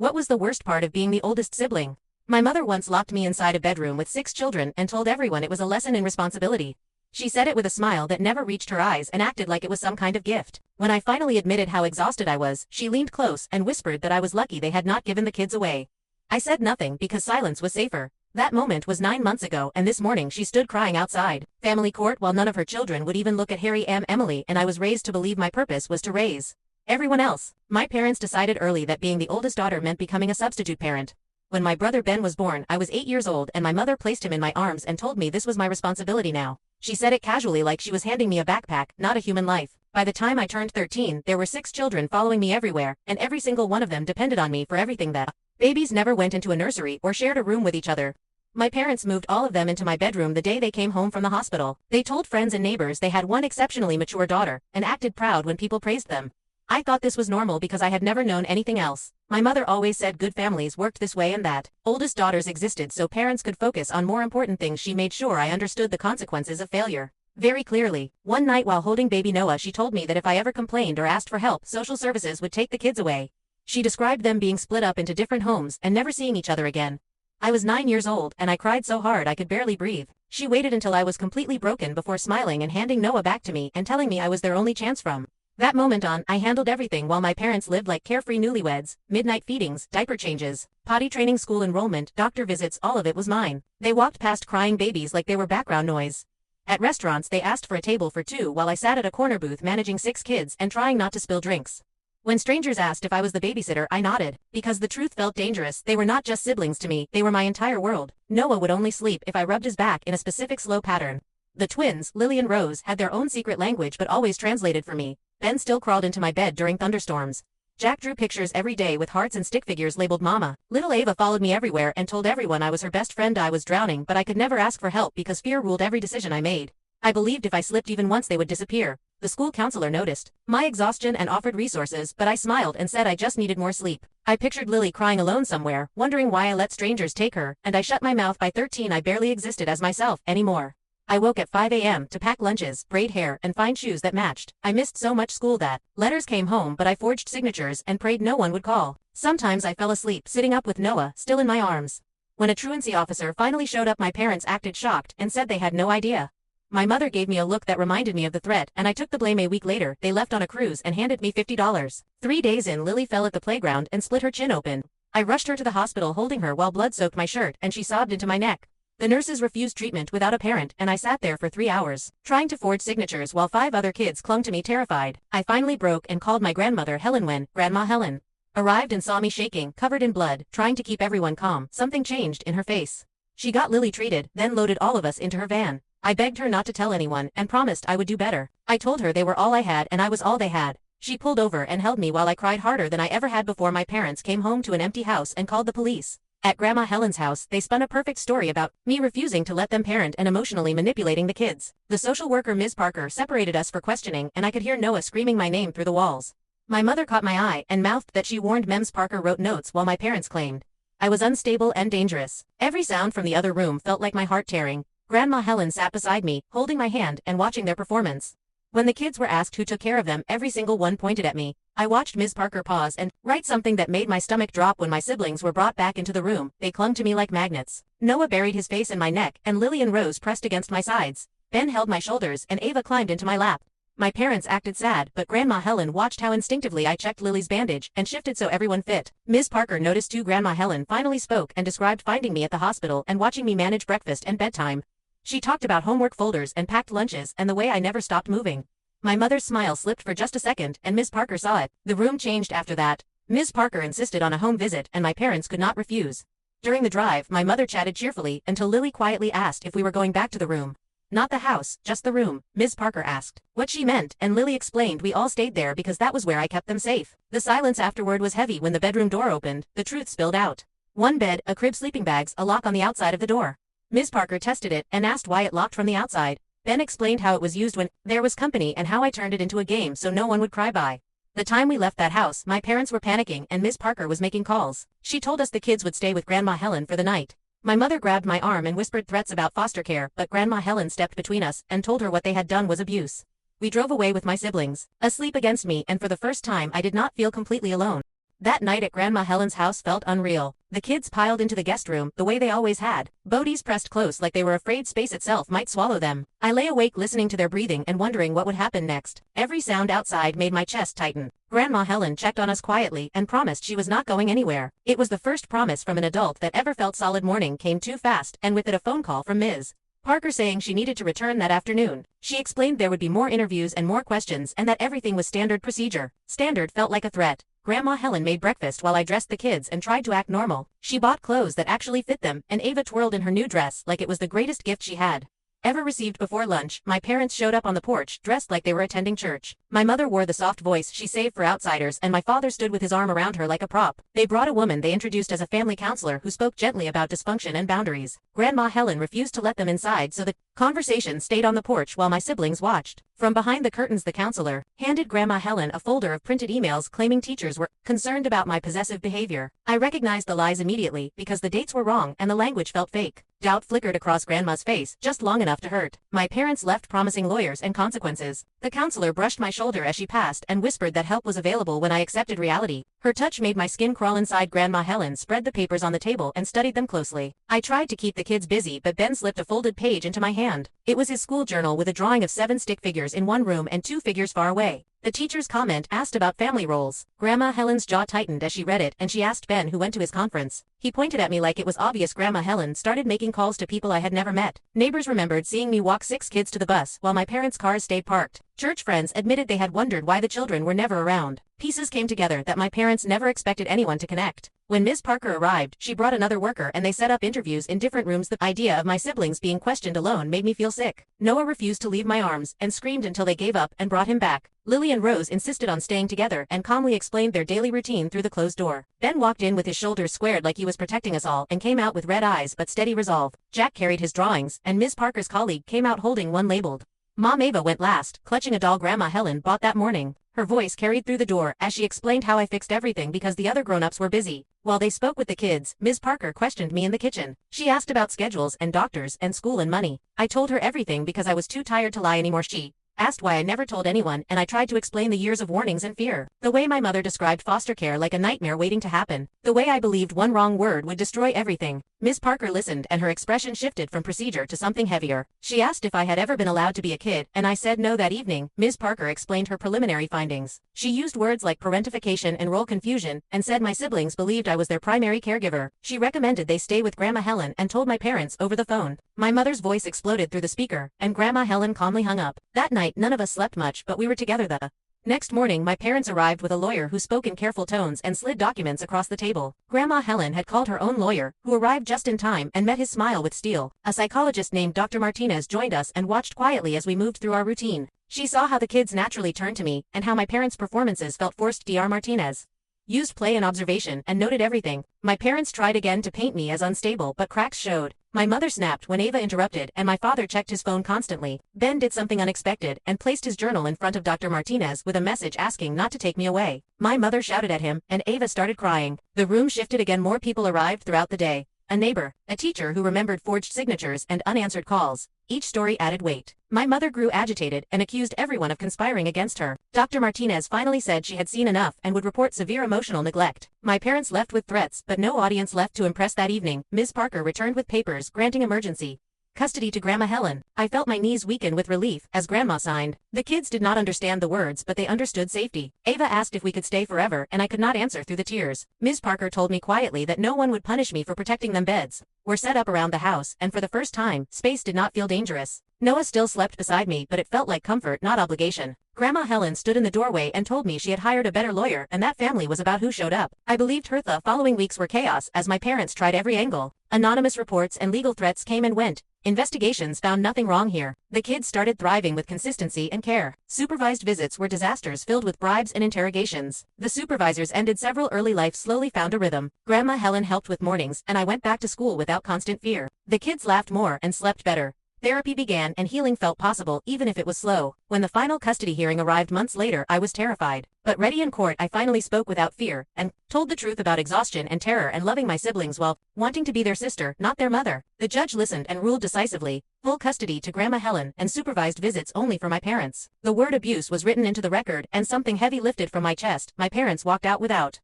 What was the worst part of being the oldest sibling? My mother once locked me inside a bedroom with 6 children and told everyone it was a lesson in responsibility. She said it with a smile that never reached her eyes and acted like it was some kind of gift. When I finally admitted how exhausted I was, she leaned close and whispered that I was lucky they had not given the kids away. I said nothing because silence was safer. That moment was 9 months ago, and this morning she stood crying outside family court while none of her children would even look at Harry and Emily, and I was raised to believe my purpose was to raise everyone else. My parents decided early that being the oldest daughter meant becoming a substitute parent. When my brother Ben was born, I was 8 years old, and my mother placed him in my arms and told me this was my responsibility now. She said it casually, like she was handing me a backpack, not a human life. By the time I turned 13, there were 6 children following me everywhere, and every single one of them depended on me for everything. The babies never went into a nursery or shared a room with each other. My parents moved all of them into my bedroom the day they came home from the hospital. They told friends and neighbors they had one exceptionally mature daughter, and acted proud when people praised them. I thought this was normal because I had never known anything else. My mother always said good families worked this way and that oldest daughters existed so parents could focus on more important things. She made sure I understood the consequences of failure very clearly. One night while holding baby Noah, she told me that if I ever complained or asked for help, social services would take the kids away. She described them being split up into different homes and never seeing each other again. I was 9 years old, and I cried so hard I could barely breathe. She waited until I was completely broken before smiling and handing Noah back to me and telling me I was their only chance. From that moment on, I handled everything while my parents lived like carefree newlyweds. Midnight feedings, diaper changes, potty training, school enrollment, doctor visits, all of it was mine. They walked past crying babies like they were background noise. At restaurants, they asked for a table for 2 while I sat at a corner booth managing 6 kids and trying not to spill drinks. When strangers asked if I was the babysitter, I nodded, because the truth felt dangerous. They were not just siblings to me, they were my entire world. Noah would only sleep if I rubbed his back in a specific slow pattern. The twins, Lily and Rose, had their own secret language but always translated for me. Ben still crawled into my bed during thunderstorms. Jack drew pictures every day with hearts and stick figures labeled Mama. Little Ava followed me everywhere and told everyone I was her best friend. I was drowning, but I could never ask for help because fear ruled every decision I made. I believed if I slipped even once they would disappear. The school counselor noticed my exhaustion and offered resources, but I smiled and said I just needed more sleep. I pictured Lily crying alone somewhere, wondering why I let strangers take her, and I shut my mouth. By 13, I barely existed as myself anymore. I woke at 5 a.m. to pack lunches, braid hair, and find shoes that matched. I missed so much school that letters came home, but I forged signatures and prayed no one would call. Sometimes I fell asleep sitting up with Noah still in my arms. When a truancy officer finally showed up, my parents acted shocked and said they had no idea. My mother gave me a look that reminded me of the threat, and I took the blame. A week later, they left on a cruise and handed me $50. 3 days in, Lily fell at the playground and split her chin open. I rushed her to the hospital holding her while blood soaked my shirt, and she sobbed into my neck. The nurses refused treatment without a parent, and I sat there for 3 hours, trying to forge signatures while 5 other kids clung to me terrified. I finally broke and called my grandmother Helen. When Grandma Helen arrived and saw me shaking, covered in blood, trying to keep everyone calm, something changed in her face. She got Lily treated, then loaded all of us into her van. I begged her not to tell anyone and promised I would do better. I told her they were all I had and I was all they had. She pulled over and held me while I cried harder than I ever had before. My parents came home to an empty house and called the police. At Grandma Helen's house, they spun a perfect story about me refusing to let them parent and emotionally manipulating the kids. The social worker Ms. Parker separated us for questioning, and I could hear Noah screaming my name through the walls. My mother caught my eye and mouthed that she warned Ms. Parker wrote notes while my parents claimed I was unstable and dangerous. Every sound from the other room felt like my heart tearing. Grandma Helen sat beside me, holding my hand and watching their performance. When the kids were asked who took care of them, every single one pointed at me. I watched Ms. Parker pause and write something that made my stomach drop. When my siblings were brought back into the room, they clung to me like magnets. Noah buried his face in my neck, and Lily and Rose pressed against my sides. Ben held my shoulders, and Ava climbed into my lap. My parents acted sad, but Grandma Helen watched how instinctively I checked Lily's bandage and shifted so everyone fit. Ms. Parker noticed too. Grandma Helen finally spoke and described finding me at the hospital and watching me manage breakfast and bedtime. She talked about homework folders and packed lunches and the way I never stopped moving. My mother's smile slipped for just a second, and Ms. Parker saw it. The room changed after that. Ms. Parker insisted on a home visit, and my parents could not refuse. During the drive, my mother chatted cheerfully until Lily quietly asked if we were going back to the room. Not the house, just the room, Ms. Parker asked. What she meant, and Lily explained we all stayed there because that was where I kept them safe. The silence afterward was heavy. When the bedroom door opened, the truth spilled out. One bed, a crib, sleeping bags, a lock on the outside of the door. Ms. Parker tested it and asked why it locked from the outside. Ben explained how it was used when there was company and how I turned it into a game so no one would cry. By the time we left that house, my parents were panicking and Ms. Parker was making calls. She told us the kids would stay with Grandma Helen for the night. My mother grabbed my arm and whispered threats about foster care, but Grandma Helen stepped between us and told her what they had done was abuse. We drove away with my siblings, asleep against me, and for the first time I did not feel completely alone. That night at Grandma Helen's house felt unreal. The kids piled into the guest room, the way they always had. Bodies pressed close like they were afraid space itself might swallow them. I lay awake listening to their breathing and wondering what would happen next. Every sound outside made my chest tighten. Grandma Helen checked on us quietly and promised she was not going anywhere. It was the first promise from an adult that ever felt solid. Morning came too fast, and with it a phone call from Ms. Parker saying she needed to return that afternoon. She explained there would be more interviews and more questions and that everything was standard procedure. Standard felt like a threat. Grandma Helen made breakfast while I dressed the kids and tried to act normal. She bought clothes that actually fit them, and Ava twirled in her new dress like it was the greatest gift she had ever received. Before lunch, my parents showed up on the porch, dressed like they were attending church. My mother wore the soft voice she saved for outsiders, and my father stood with his arm around her like a prop. They brought a woman they introduced as a family counselor who spoke gently about dysfunction and boundaries. Grandma Helen refused to let them inside, so the conversation stayed on the porch while my siblings watched. From behind the curtains, the counselor handed Grandma Helen a folder of printed emails claiming teachers were concerned about my possessive behavior. I recognized the lies immediately because the dates were wrong and the language felt fake. Doubt flickered across Grandma's face, just long enough to hurt. My parents left promising lawyers and consequences. The counselor brushed my shoulder as she passed and whispered that help was available when I accepted reality. Her touch made my skin crawl inside. Grandma Helen spread the papers on the table and studied them closely. I tried to keep the kids busy, but Ben slipped a folded page into my hand. It was his school journal with a drawing of 7 stick figures in one room and 2 figures far away. The teacher's comment asked about family roles. Grandma Helen's jaw tightened as she read it, and she asked Ben who went to his conference. He pointed at me like it was obvious. Grandma Helen started making calls to people I had never met. Neighbors remembered seeing me walk 6 kids to the bus while my parents' cars stayed parked. Church friends admitted they had wondered why the children were never around. Pieces came together that my parents never expected anyone to connect. When Ms. Parker arrived, she brought another worker and they set up interviews in different rooms. The idea of my siblings being questioned alone made me feel sick. Noah refused to leave my arms and screamed until they gave up and brought him back. Lily and Rose insisted on staying together and calmly explained their daily routine through the closed door. Ben walked in with his shoulders squared like he was protecting us all and came out with red eyes but steady resolve. Jack carried his drawings, and Ms. Parker's colleague came out holding one labeled. Mom Ava went last, clutching a doll Grandma Helen bought that morning. Her voice carried through the door as she explained how I fixed everything because the other grown-ups were busy. While they spoke with the kids, Ms. Parker questioned me in the kitchen. She asked about schedules and doctors and school and money. I told her everything because I was too tired to lie anymore. She asked why I never told anyone, and I tried to explain the years of warnings and fear. The way my mother described foster care like a nightmare waiting to happen. The way I believed one wrong word would destroy everything. Ms. Parker listened, and her expression shifted from procedure to something heavier. She asked if I had ever been allowed to be a kid, and I said no. That evening, Ms. Parker explained her preliminary findings. She used words like parentification and role confusion, and said my siblings believed I was their primary caregiver. She recommended they stay with Grandma Helen and told my parents over the phone. My mother's voice exploded through the speaker, and Grandma Helen calmly hung up. That night, none of us slept much, but we were together. The next morning, my parents arrived with a lawyer who spoke in careful tones and slid documents across the table. Grandma Helen had called her own lawyer, who arrived just in time and met his smile with steel. A psychologist named Dr. Martinez joined us and watched quietly as we moved through our routine. She saw how the kids naturally turned to me and how my parents' performances felt forced. Dr. Martinez used play and observation and noted everything. My parents tried again to paint me as unstable, but cracks showed. My mother snapped when Ava interrupted, and my father checked his phone constantly. Ben did something unexpected and placed his journal in front of Dr. Martinez with a message asking not to take me away. My mother shouted at him, and Ava started crying. The room shifted again. More people arrived throughout the day. A neighbor, a teacher who remembered forged signatures and unanswered calls. Each story added weight. My mother grew agitated and accused everyone of conspiring against her. Dr. Martinez finally said she had seen enough and would report severe emotional neglect. My parents left with threats, but no audience left to impress that evening. Ms. Parker returned with papers granting emergency custody to Grandma Helen. I felt my knees weaken with relief as Grandma signed. The kids did not understand the words, but they understood safety. Ava asked if we could stay forever, and I could not answer through the tears. Ms. Parker told me quietly that no one would punish me for protecting them. Beds were set up around the house, and for the first time, space did not feel dangerous. Noah still slept beside me, but it felt like comfort, not obligation. Grandma Helen stood in the doorway and told me she had hired a better lawyer, and that family was about who showed up. I believed her. The following weeks were chaos as my parents tried every angle. Anonymous reports and legal threats came and went. Investigations found nothing wrong here. The kids started thriving with consistency and care. Supervised visits were disasters filled with bribes and interrogations. The supervisors ended several early. Life slowly found a rhythm. Grandma Helen helped with mornings, and I went back to school without constant fear. The kids laughed more and slept better. Therapy began and healing felt possible even if it was slow. When the final custody hearing arrived months later, I was terrified. But ready in court, I finally spoke without fear and told the truth about exhaustion and terror and loving my siblings while wanting to be their sister, not their mother. The judge listened and ruled decisively. Full custody to Grandma Helen and supervised visits only for my parents. The word abuse was written into the record, and something heavy lifted from my chest. My parents walked out without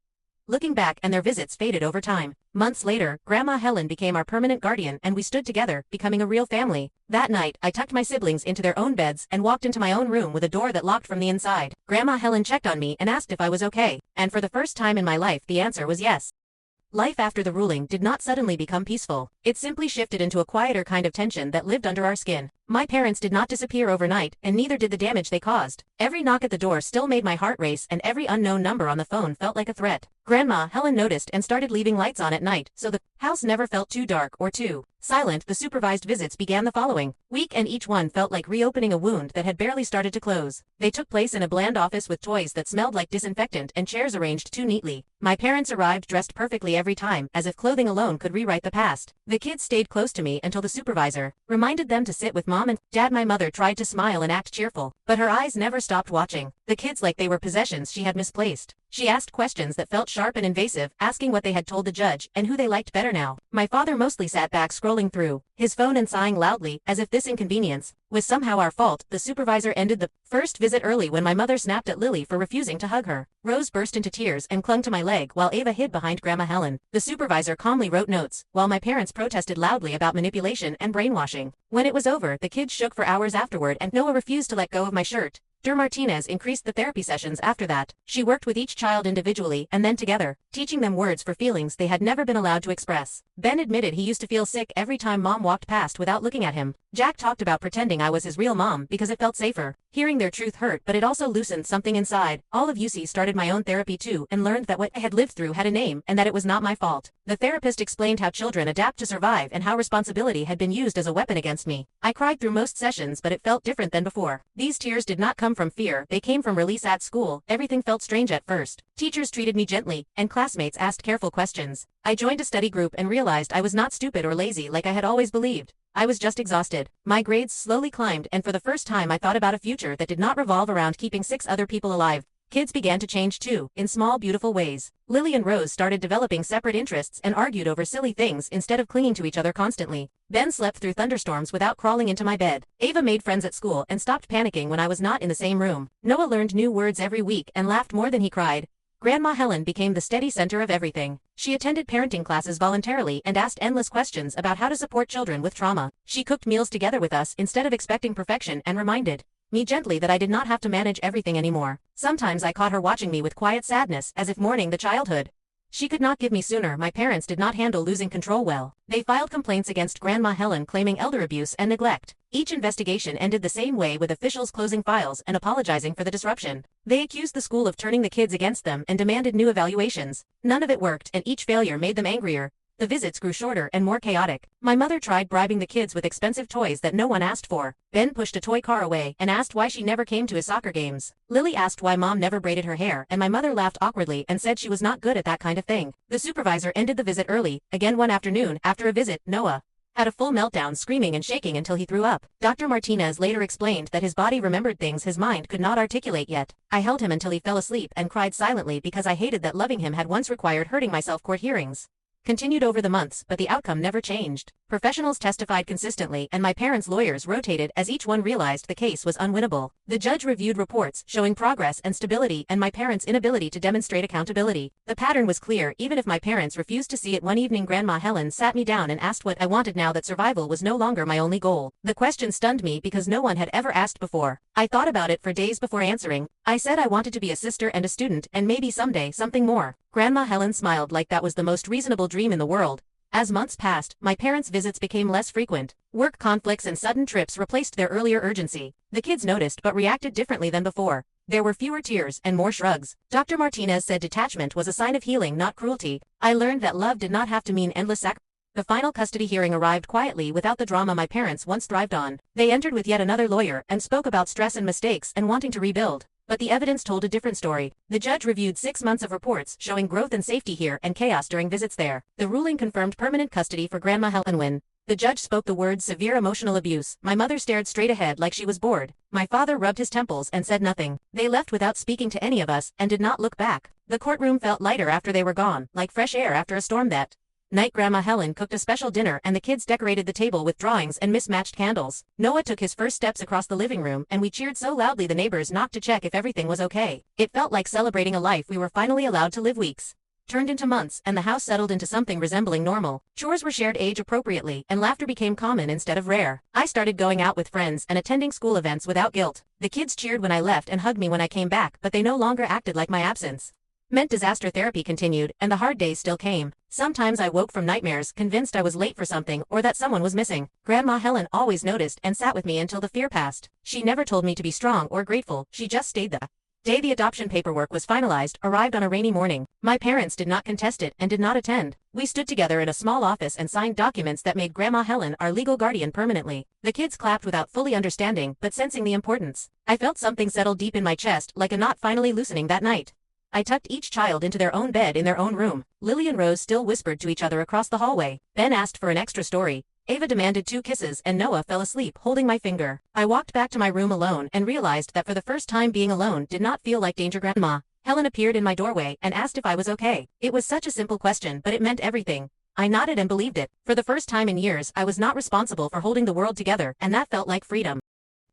looking back, and their visits faded over time. Months later, Grandma Helen became our permanent guardian and we stood together, becoming a real family. That night, I tucked my siblings into their own beds and walked into my own room with a door that locked from the inside. Grandma Helen checked on me and asked if I was okay, and for the first time in my life the answer was yes. Life after the ruling did not suddenly become peaceful. It simply shifted into a quieter kind of tension that lived under our skin. My parents did not disappear overnight, and neither did the damage they caused. Every knock at the door still made my heart race, and every unknown number on the phone felt like a threat. Grandma Helen noticed and started leaving lights on at night, so the house never felt too dark or too silent. The supervised visits began the following week, and each one felt like reopening a wound that had barely started to close. They took place in a bland office with toys that smelled like disinfectant and chairs arranged too neatly. My parents arrived dressed perfectly every time, as if clothing alone could rewrite the past. The kids stayed close to me until the supervisor reminded them to sit with Mom and Dad. My mother tried to smile and act cheerful, but her eyes never stopped watching the kids like they were possessions she had misplaced. She asked questions that felt sharp and invasive, asking what they had told the judge and who they liked better now. My father mostly sat back scrolling through his phone and sighing loudly, as if this inconvenience was somehow our fault. The supervisor ended the first visit early when my mother snapped at Lily for refusing to hug her. Rose burst into tears and clung to my leg while Ava hid behind Grandma Helen. The supervisor calmly wrote notes, while my parents protested loudly about manipulation and brainwashing. When it was over, the kids shook for hours afterward and Noah refused to let go of my shirt. Dr. Martinez increased the therapy sessions after that. She worked with each child individually and then together, teaching them words for feelings they had never been allowed to express. Ben admitted he used to feel sick every time Mom walked past without looking at him. Jack talked about pretending I was his real mom because it felt safer. Hearing their truth hurt, but it also loosened something inside. All of UC started my own therapy too and learned that what I had lived through had a name and that it was not my fault. The therapist explained how children adapt to survive and how responsibility had been used as a weapon against me. I cried through most sessions, but it felt different than before. These tears did not come from fear, they came from release. At school, everything felt strange at first. Teachers treated me gently, and classmates asked careful questions. I joined a study group and realized I was not stupid or lazy like I had always believed. I was just exhausted. My grades slowly climbed, and for the first time I thought about a future that did not revolve around keeping 6 other people alive. Kids began to change too, in small beautiful ways. Lily and Rose started developing separate interests and argued over silly things instead of clinging to each other constantly. Ben slept through thunderstorms without crawling into my bed. Ava made friends at school and stopped panicking when I was not in the same room. Noah learned new words every week and laughed more than he cried. Grandma Helen became the steady center of everything. She attended parenting classes voluntarily and asked endless questions about how to support children with trauma. She cooked meals together with us instead of expecting perfection and reminded me gently that I did not have to manage everything anymore. Sometimes I caught her watching me with quiet sadness, as if mourning the childhood she could not give me sooner. My parents did not handle losing control well. They filed complaints against Grandma Helen claiming elder abuse and neglect. Each investigation ended the same way, with officials closing files and apologizing for the disruption. They accused the school of turning the kids against them and demanded new evaluations. None of it worked, and each failure made them angrier. The visits grew shorter and more chaotic. My mother tried bribing the kids with expensive toys that no one asked for. Ben pushed a toy car away and asked why she never came to his soccer games. Lily asked why Mom never braided her hair, and my mother laughed awkwardly and said she was not good at that kind of thing. The supervisor ended the visit early. Again one afternoon, after a visit, Noah had a full meltdown, screaming and shaking until he threw up. Dr. Martinez later explained that his body remembered things his mind could not articulate yet. I held him until he fell asleep and cried silently because I hated that loving him had once required hurting myself. Court hearings continued over the months, but the outcome never changed. Professionals testified consistently, and my parents' lawyers rotated as each one realized the case was unwinnable. The judge reviewed reports showing progress and stability and my parents' inability to demonstrate accountability. The pattern was clear, even if my parents refused to see it. One evening Grandma Helen sat me down and asked what I wanted now that survival was no longer my only goal. The question stunned me because no one had ever asked before. I thought about it for days before answering. I said I wanted to be a sister and a student, and maybe someday something more. Grandma Helen smiled like that was the most reasonable dream in the world. As months passed, my parents' visits became less frequent. Work conflicts and sudden trips replaced their earlier urgency. The kids noticed but reacted differently than before. There were fewer tears and more shrugs. Dr. Martinez said detachment was a sign of healing, not cruelty. I learned that love did not have to mean endless sacrifice. The final custody hearing arrived quietly without the drama my parents once thrived on. They entered with yet another lawyer and spoke about stress and mistakes and wanting to rebuild. But the evidence told a different story. The judge reviewed 6 months of reports showing growth and safety here and chaos during visits there. The ruling confirmed permanent custody for Grandma Helen. When the judge spoke the words severe emotional abuse, my mother stared straight ahead like she was bored. My father rubbed his temples and said nothing. They left without speaking to any of us and did not look back. The courtroom felt lighter after they were gone, like fresh air after a storm. That night Grandma Helen cooked a special dinner and the kids decorated the table with drawings and mismatched candles. Noah took his first steps across the living room and we cheered so loudly the neighbors knocked to check if everything was okay. It felt like celebrating a life we were finally allowed to live. Weeks turned into months, and the house settled into something resembling normal. Chores were shared age-appropriately, and laughter became common instead of rare. I started going out with friends and attending school events without guilt. The kids cheered when I left and hugged me when I came back, but they no longer acted like my absence meant disaster. Therapy continued, and the hard days still came. Sometimes I woke from nightmares, convinced I was late for something or that someone was missing. Grandma Helen always noticed and sat with me until the fear passed. She never told me to be strong or grateful, she just stayed the day the adoption paperwork was finalized arrived on a rainy morning. My parents did not contest it and did not attend. We stood together in a small office and signed documents that made Grandma Helen our legal guardian permanently. The kids clapped without fully understanding but sensing the importance. I felt something settle deep in my chest, like a knot finally loosening that night. I tucked each child into their own bed in their own room. Lily and Rose still whispered to each other across the hallway. Ben asked for an extra story. Ava demanded 2 kisses and Noah fell asleep holding my finger. I walked back to my room alone and realized that for the first time being alone did not feel like danger. Grandma Helen appeared in my doorway and asked if I was okay. It was such a simple question, but it meant everything. I nodded and believed it. For the first time in years, I was not responsible for holding the world together, and that felt like freedom.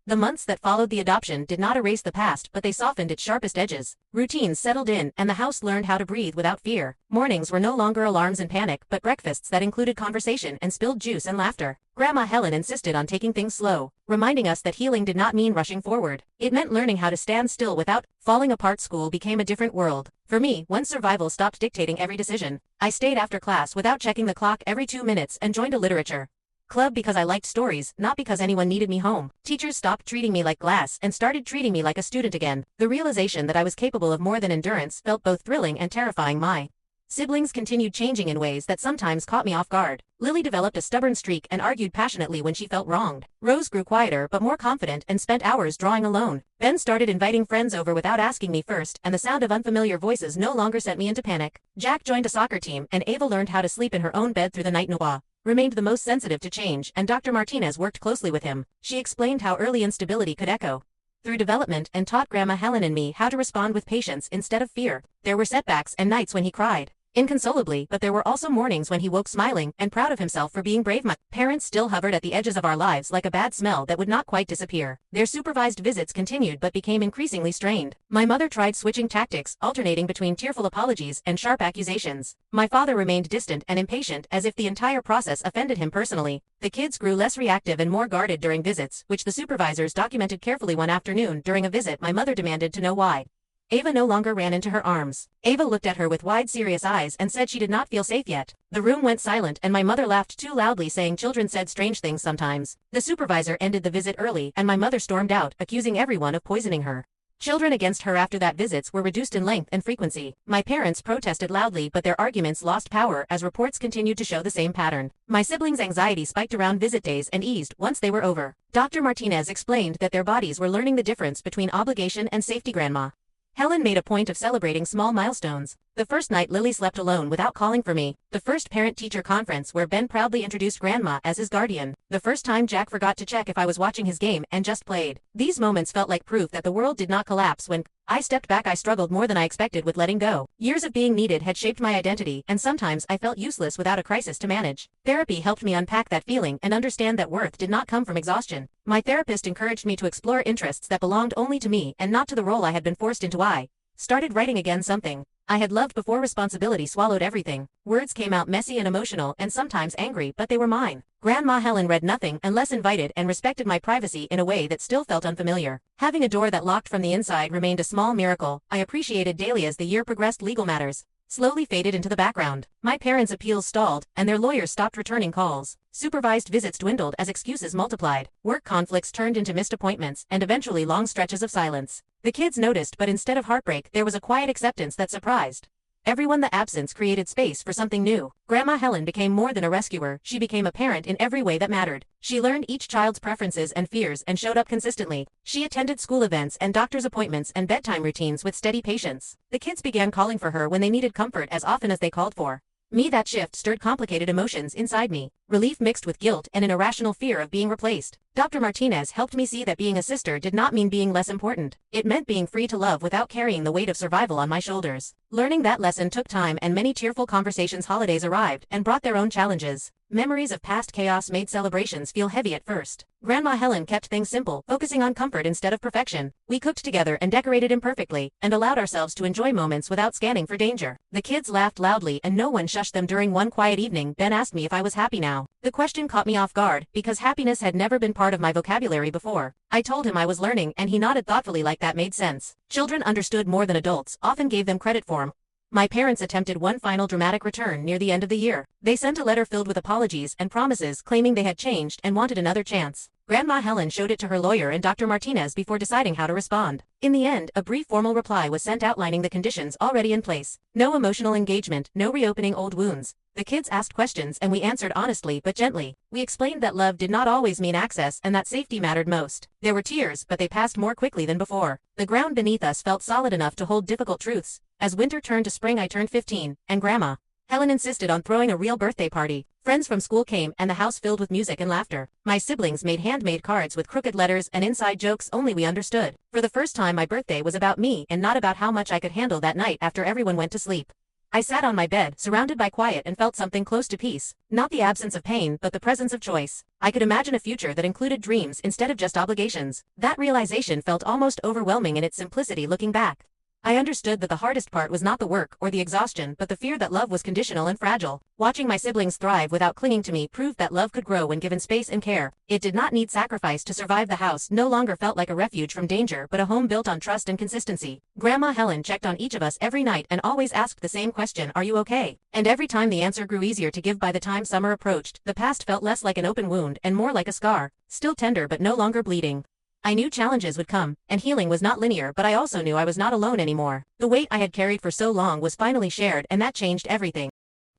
The months that followed the adoption did not erase the past, but they softened its sharpest edges. Routines settled in, and the house learned how to breathe without fear. Mornings were no longer alarms and panic, but breakfasts that included conversation and spilled juice and laughter. Grandma Helen insisted on taking things slow, reminding us that healing did not mean rushing forward. It meant learning how to stand still without falling apart. School became a different world. For me, once survival stopped dictating every decision, I stayed after class without checking the clock every 2 minutes and joined a literature club because I liked stories, not because anyone needed me home. Teachers stopped treating me like glass and started treating me like a student again. The realization that I was capable of more than endurance felt both thrilling and terrifying. My siblings continued changing in ways that sometimes caught me off guard. Lily developed a stubborn streak and argued passionately when she felt wronged. Rose grew quieter but more confident and spent hours drawing alone. Ben started inviting friends over without asking me first, and the sound of unfamiliar voices no longer sent me into panic. Jack joined a soccer team, and Ava learned how to sleep in her own bed through the night. Noah remained the most sensitive to change, and Dr. Martinez worked closely with him. She explained how early instability could echo through development and taught Grandma Helen and me how to respond with patience instead of fear. There were setbacks and nights when he cried inconsolably, but there were also mornings when he woke smiling and proud of himself for being brave. My parents still hovered at the edges of our lives like a bad smell that would not quite disappear. Their supervised visits continued but became increasingly strained. My mother tried switching tactics, alternating between tearful apologies and sharp accusations. My father remained distant and impatient, as if the entire process offended him personally. The kids grew less reactive and more guarded during visits, which the supervisors documented carefully. One afternoon, during a visit, my mother demanded to know why Ava no longer ran into her arms. Ava looked at her with wide, serious eyes and said she did not feel safe yet. The room went silent, and my mother laughed too loudly, saying children said strange things sometimes. The supervisor ended the visit early, and my mother stormed out, accusing everyone of poisoning her children. Against her after that, visits were reduced in length and frequency. My parents protested loudly, but their arguments lost power as reports continued to show the same pattern. My siblings' anxiety spiked around visit days and eased once they were over. Dr. Martinez explained that their bodies were learning the difference between obligation and safety. Grandma Helen made a point of celebrating small milestones. The first night Lily slept alone without calling for me. The first parent-teacher conference where Ben proudly introduced Grandma as his guardian. The first time Jack forgot to check if I was watching his game and just played. These moments felt like proof that the world did not collapse. When I stepped back, I struggled more than I expected with letting go. Years of being needed had shaped my identity, and sometimes I felt useless without a crisis to manage. Therapy helped me unpack that feeling and understand that worth did not come from exhaustion. My therapist encouraged me to explore interests that belonged only to me and not to the role I had been forced into. I started writing again, something I had loved before responsibility swallowed everything. Words came out messy and emotional and sometimes angry, but they were mine. Grandma Helen read nothing unless invited and respected my privacy in a way that still felt unfamiliar. Having a door that locked from the inside remained a small miracle I appreciated daily. As the year progressed, legal matters slowly faded into the background. My parents' appeals stalled, and their lawyers stopped returning calls. Supervised visits dwindled as excuses multiplied. Work conflicts turned into missed appointments, and eventually long stretches of silence. The kids noticed, but instead of heartbreak, there was a quiet acceptance that surprised everyone. The absence created space for something new. Grandma Helen became more than a rescuer. She became a parent in every way that mattered. She learned each child's preferences and fears and showed up consistently. She attended school events and doctor's appointments and bedtime routines with steady patience. The kids began calling for her when they needed comfort as often as they called for me. That shift stirred complicated emotions inside me, relief mixed with guilt and an irrational fear of being replaced. Dr. Martinez helped me see that being a sister did not mean being less important. It meant being free to love without carrying the weight of survival on my shoulders. Learning that lesson took time and many tearful conversations. Holidays arrived and brought their own challenges. Memories of past chaos made celebrations feel heavy at first. Grandma Helen kept things simple, focusing on comfort instead of perfection. We cooked together and decorated imperfectly, and allowed ourselves to enjoy moments without scanning for danger. The kids laughed loudly and no one shushed them. During one quiet evening, Ben asked me if I was happy now. The question caught me off guard, because happiness had never been part of my vocabulary before. I told him I was learning, and he nodded thoughtfully like that made sense. Children understood more than adults often gave them credit for. My parents attempted one final dramatic return near the end of the year. They sent a letter filled with apologies and promises, claiming they had changed and wanted another chance. Grandma Helen showed it to her lawyer and Dr. Martinez before deciding how to respond. In the end, a brief formal reply was sent outlining the conditions already in place. No emotional engagement, no reopening old wounds. The kids asked questions and we answered honestly but gently. We explained that love did not always mean access and that safety mattered most. There were tears, but they passed more quickly than before. The ground beneath us felt solid enough to hold difficult truths. As winter turned to spring, I turned 15, and Grandma Helen insisted on throwing a real birthday party. Friends from school came and the house filled with music and laughter. My siblings made handmade cards with crooked letters and inside jokes only we understood. For the first time, my birthday was about me and not about how much I could handle that night after everyone went to sleep. I sat on my bed, surrounded by quiet, and felt something close to peace. Not the absence of pain, but the presence of choice. I could imagine a future that included dreams instead of just obligations. That realization felt almost overwhelming in its simplicity looking back. I understood that the hardest part was not the work or the exhaustion, but the fear that love was conditional and fragile. Watching my siblings thrive without clinging to me proved that love could grow when given space and care. It did not need sacrifice to survive. The house no longer felt like a refuge from danger, but a home built on trust and consistency. Grandma Helen checked on each of us every night and always asked the same question, "Are you okay?" And every time the answer grew easier to give. By the time summer approached, the past felt less like an open wound and more like a scar, still tender but no longer bleeding. I knew challenges would come, and healing was not linear, but I also knew I was not alone anymore. The weight I had carried for so long was finally shared, and that changed everything.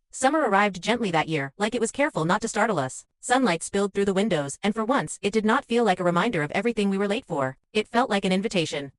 Summer arrived gently that year, like it was careful not to startle us. Sunlight spilled through the windows, and for once, it did not feel like a reminder of everything we were late for. It felt like an invitation.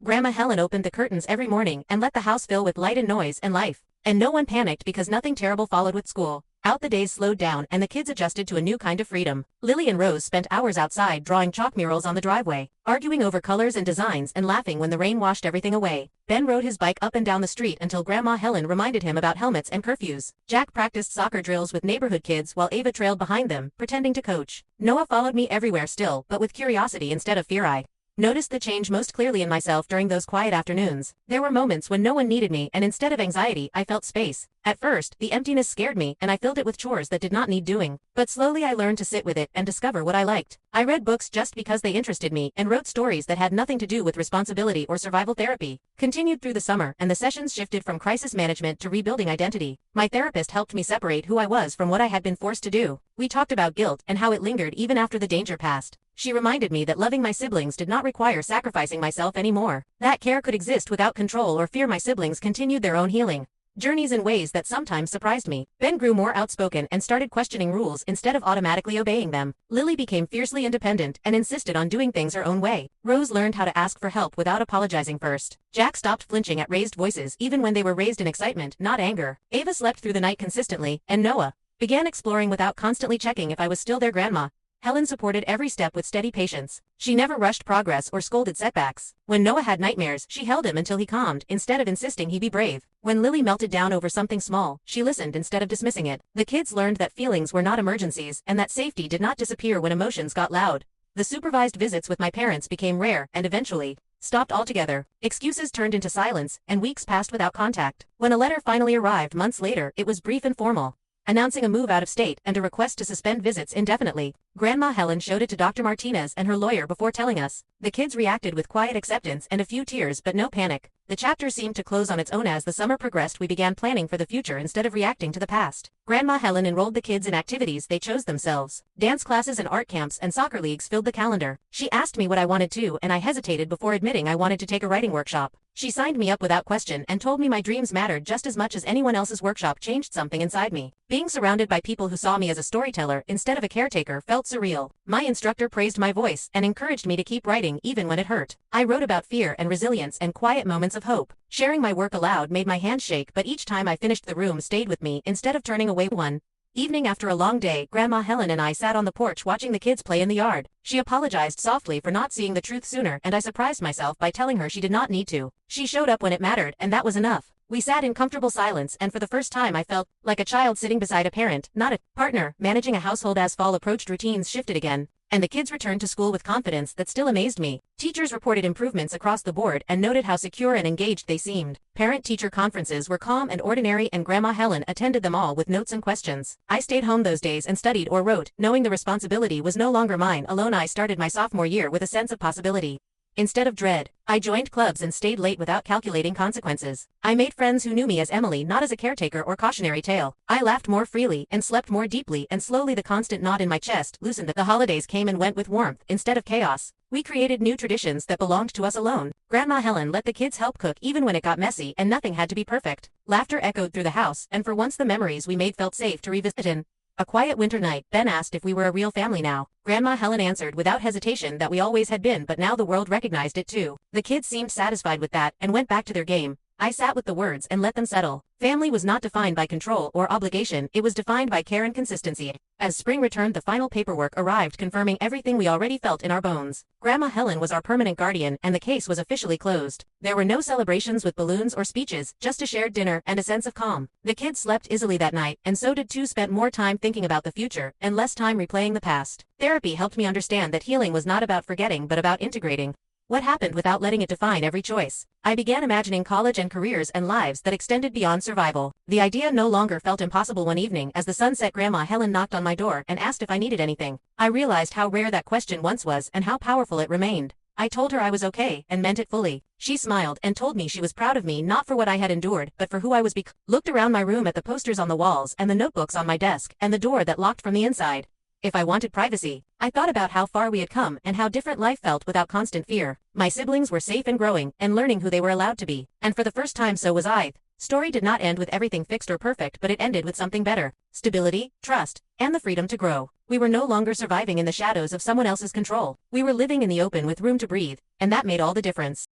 Grandma Helen opened the curtains every morning and let the house fill with light and noise and life. And no one panicked because nothing terrible followed with school. Out the days slowed down and the kids adjusted to a new kind of freedom. Lily and Rose spent hours outside drawing chalk murals on the driveway, arguing over colors and designs and laughing when the rain washed everything away. Ben rode his bike up and down the street until Grandma Helen reminded him about helmets and curfews. Jack practiced soccer drills with neighborhood kids while Ava trailed behind them, pretending to coach. Noah followed me everywhere still, but with curiosity instead of fear. I noticed the change most clearly in myself during those quiet afternoons. There were moments when no one needed me, and instead of anxiety, I felt space. At first, the emptiness scared me, and I filled it with chores that did not need doing. But slowly I learned to sit with it and discover what I liked. I read books just because they interested me, and wrote stories that had nothing to do with responsibility or survival. Therapy continued through the summer, and the sessions shifted from crisis management to rebuilding identity. My therapist helped me separate who I was from what I had been forced to do. We talked about guilt and how it lingered even after the danger passed. She reminded me that loving my siblings did not require sacrificing myself anymore. That care could exist without control or fear. My siblings continued their own healing journeys in ways that sometimes surprised me. Ben grew more outspoken and started questioning rules instead of automatically obeying them. Lily became fiercely independent and insisted on doing things her own way. Rose learned how to ask for help without apologizing first. Jack stopped flinching at raised voices even when they were raised in excitement, not anger. Ava slept through the night consistently, and Noah began exploring without constantly checking if I was still there. Grandma Helen supported every step with steady patience. She never rushed progress or scolded setbacks. When Noah had nightmares, she held him until he calmed, instead of insisting he be brave. When Lily melted down over something small, she listened instead of dismissing it. The kids learned that feelings were not emergencies, and that safety did not disappear when emotions got loud. The supervised visits with my parents became rare, and eventually stopped altogether. Excuses turned into silence, and weeks passed without contact. When a letter finally arrived months later, it was brief and formal, announcing a move out of state and a request to suspend visits indefinitely. Grandma Helen showed it to Dr. Martinez and her lawyer before telling us. The kids reacted with quiet acceptance and a few tears, but no panic. The chapter seemed to close on its own. As the summer progressed, we began planning for the future instead of reacting to the past. Grandma Helen enrolled the kids in activities they chose themselves. Dance classes and art camps and soccer leagues filled the calendar. She asked me what I wanted to, and I hesitated before admitting I wanted to take a writing workshop. She signed me up without question and told me my dreams mattered just as much as anyone else's. Workshop changed something inside me. Being surrounded by people who saw me as a storyteller instead of a caretaker felt surreal. My instructor praised my voice and encouraged me to keep writing even when it hurt. I wrote about fear and resilience and quiet moments of hope. Sharing my work aloud made my hands shake, but each time I finished, the room stayed with me instead of turning away. One evening after a long day, Grandma Helen and I sat on the porch watching the kids play in the yard. She apologized softly for not seeing the truth sooner, and I surprised myself by telling her she did not need to. She showed up when it mattered, and that was enough. We sat in comfortable silence, and for the first time I felt like a child sitting beside a parent, not a partner, managing a household. As fall approached, routines shifted again, and the kids returned to school with confidence that still amazed me. Teachers reported improvements across the board and noted how secure and engaged they seemed. Parent-teacher conferences were calm and ordinary, and Grandma Helen attended them all with notes and questions. I stayed home those days and studied or wrote, knowing the responsibility was no longer mine alone. I started my sophomore year with a sense of possibility instead of dread. I joined clubs and stayed late without calculating consequences. I made friends who knew me as Emily, not as a caretaker or cautionary tale. I laughed more freely and slept more deeply, and slowly the constant knot in my chest loosened. The holidays came and went with warmth instead of chaos. We created new traditions that belonged to us alone. Grandma Helen let the kids help cook even when it got messy, and nothing had to be perfect. Laughter echoed through the house, and for once the memories we made felt safe to revisit. In a quiet winter night, Ben asked if we were a real family now. Grandma Helen answered without hesitation that we always had been, but now the world recognized it too. The kids seemed satisfied with that and went back to their game. I sat with the words and let them settle. Family was not defined by control or obligation, it was defined by care and consistency. As spring returned, the final paperwork arrived, confirming everything we already felt in our bones. Grandma Helen was our permanent guardian, and the case was officially closed. There were no celebrations with balloons or speeches, just a shared dinner and a sense of calm. The kids slept easily that night, and so did too. Spent more time thinking about the future and less time replaying the past. Therapy helped me understand that healing was not about forgetting but about integrating what happened without letting it define every choice. I began imagining college and careers and lives that extended beyond survival. The idea no longer felt impossible. One evening, as the sun set, Grandma Helen knocked on my door and asked if I needed anything. I realized how rare that question once was and how powerful it remained. I told her I was okay and meant it fully. She smiled and told me she was proud of me, not for what I had endured, but for who I was becoming. Looked around my room at the posters on the walls and the notebooks on my desk and the door that locked from the inside. If I wanted privacy, I thought about how far we had come and how different life felt without constant fear. My siblings were safe and growing and learning who they were allowed to be. And for the first time, so was I. Story did not end with everything fixed or perfect, but it ended with something better. Stability, trust, and the freedom to grow. We were no longer surviving in the shadows of someone else's control. We were living in the open with room to breathe, and that made all the difference.